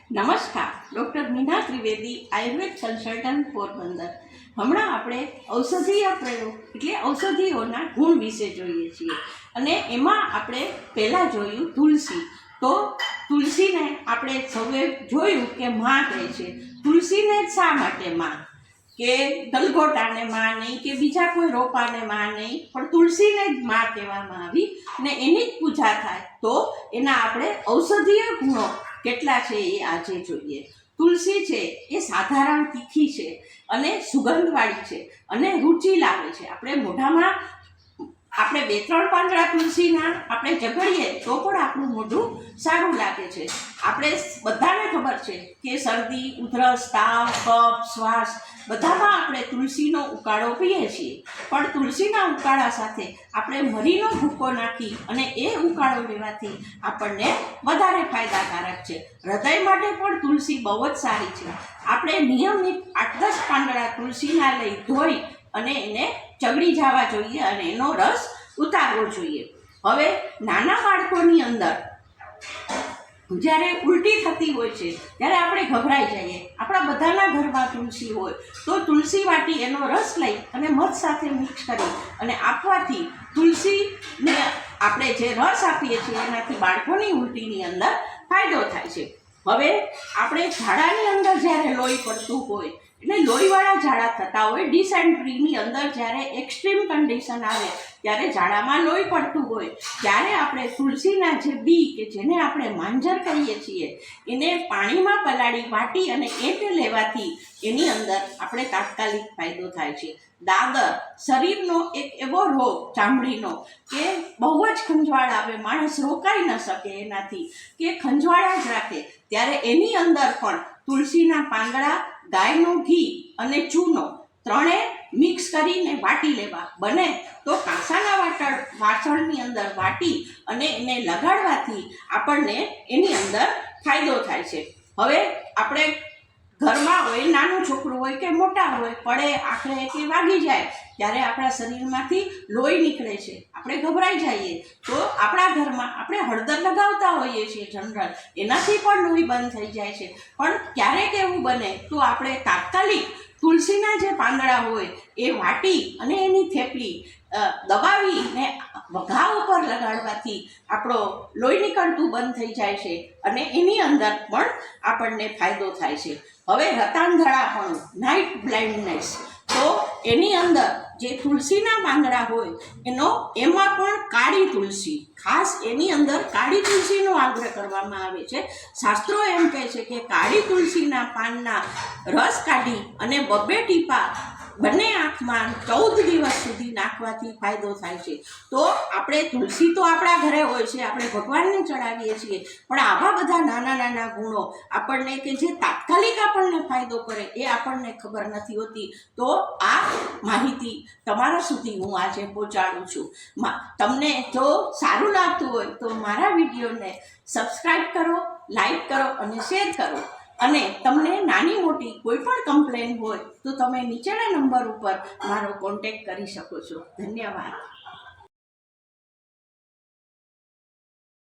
નમસ્કાર, doctor Meena Trivedi, Ayurveda consultant Porbandar. હમણાં આપણે ઔષધીય પ્રયોગ એટલે ઔષધિઓના ગુણ વિશે જોઈએ છીએ અને એમાં આપણે પહેલાં જોયું તુલસી. તો તુલસીને આપણે સૌએ જોયું કે માં કહે છે. તુલસીને શા માટે માં? કે ગલગોટાને માં નહીં, કે બીજા કોઈ રોપાને માં નહીં, પણ તુલસીને જ માં કહેવામાં આવી ને એની જ પૂજા થાય. તો એના આપણે ઔષધીય ગુણો કેટલા છે એ આજે જોઈએ. તુલસી છે એ સાધારણ તીખી છે અને સુગંધવાળી છે અને રુચિ લાવે છે. આપણે મોઢામાં આપણે 2-3 પાંદડા તુલસીના આપણે જગડીએ તો પણ આપણું મોઢું સારું લાગે છે. આપણે બધાને ખબર છે કે શરદી, ઉધરસ, તાવ, કફ, શ્વાસ બધામાં આપણે તુલસીનો ઉકાળો પીએ છીએ, પણ તુલસીના ઉકાળા સાથે આપણે મરીનો ભૂકો નાખી અને એ ઉકાળો લેવાથી આપણને વધારે ફાયદાકારક છે. હૃદય માટે પણ તુલસી બહુ જ સારી છે. આપણે નિયમિત 8-10 પાંદડા તુલસીના લઈ ધોઈ અને એને ચગડી જવા જોઈએ અને એનો રસ ઉતારવો જોઈએ. હવે નાના બાળકોની અંદર જ્યારે ઉલટી થતી હોય છે ત્યારે આપણે ગભરાઈ જઈએ. આપણા બધાના ઘરમાં તુલસી હોય તો તુલસી વાટી એનો રસ લઈ અને મધ સાથે મિક્સ કરી અને આપવાથી તુલસીને આપણે જે રસ આપીએ છીએ એનાથી બાળકોની ઉલટીની અંદર ફાયદો થાય છે. હવે આપણે ઝાડાની અંદર જ્યારે લોહી પડતું હોય એટલે લોહીવાળા ઝાડા થતા હોય, ડિસેન્ટ્રીની અંદર જ્યારે એક્સ્ટ્રીમ કન્ડિશન આવે ત્યારે ઝાડામાં લોહી પડતું હોય ત્યારે આપણે તુલસીના જે બી કે જેને આપણે માંજર કહીએ છીએ એને પાણીમાં પલાળી વાટી અને એટ લેવાથી એની અંદર આપણે તાત્કાલિક ફાયદો થાય છે. દાદર શરીરનો એક એવો રોગ ચામડીનો કે બહુ જ ખંજવાળ આવે, માણસ રોકાઈ ન શકે એનાથી, કે ખંજવાળા જ રાખે, ત્યારે એની અંદર પણ તુલસીના પાંદડા, ગાયનું ઘી અને ચૂનો ત્રણે મિક્સ કરીને વાટી લેવા. બને તો કાંસાના વાસણની અંદર વાટી અને એને લગાડવાથી આપણને એની અંદર ફાયદો થાય છે. હવે આપણે ઘરમાં હોય, નાનું છોકરું હોય કે મોટા હોય, પડે આખરે કે વાગી જાય ત્યારે આપણા શરીરમાંથી લોહી નીકળે છે, આપણે ગભરાઈ જઈએ. તો આપણા ઘરમાં આપણે હળદર લગાવતા હોઈએ છીએ જનરલ, એનાથી પણ લોહી બંધ થઈ જાય છે. પણ ક્યારેક એવું બને તો આપણે તાત્કાલિક તુલસીના જે પાંદડા હોય એ વાટી અને એની થેપલી દબાવીને ઘા ઉપર લગાડવાથી આપણો લોહી નીકળતું બંધ થઈ જાય છે અને એની અંદર પણ આપણને ફાયદો થાય છે. હવે રતાંધળાપણું, નાઇટ બ્લાઇન્ડનેસ, તો એની અંદર જે તુલસીના પાંદડા હોય એમાં પણ કાળી તુલસી, ખાસ એની અંદર કાળી તુલસીનો આગ્રહ કરવામાં આવે છે. શાસ્ત્રો એમ કહે છે કે કાળી તુલસીના પાનના રસ કાઢી અને 2 ટીપા બંને આંખમાં 14 દિવસ સુધી નાખવાથી ફાયદો થાય છે. તો આપણે તુલસી તો આપણા ઘરે હોય છે, આપણે ભગવાનને ચડાવીએ છીએ, પણ આવા બધા નાના નાના ગુણો આપણને કે જે તાત્કાલિક આપણને ફાયદો કરે એ આપણને ખબર નથી હોતી. તો આ માહિતી તમારા સુધી હું આજે પહોંચાડું છું. તમને જો સારું લાગતું હોય તો મારા વિડીયોને સબસ્ક્રાઈબ કરો, લાઈક કરો અને શેર કરો. અને તમને નાની મોટી કોઈ પણ કમ્પ્લેન હોય તો તમે નીચેના નંબર ઉપર મારો કોન્ટેક્ટ કરી શકો છો. ધન્યવાદ.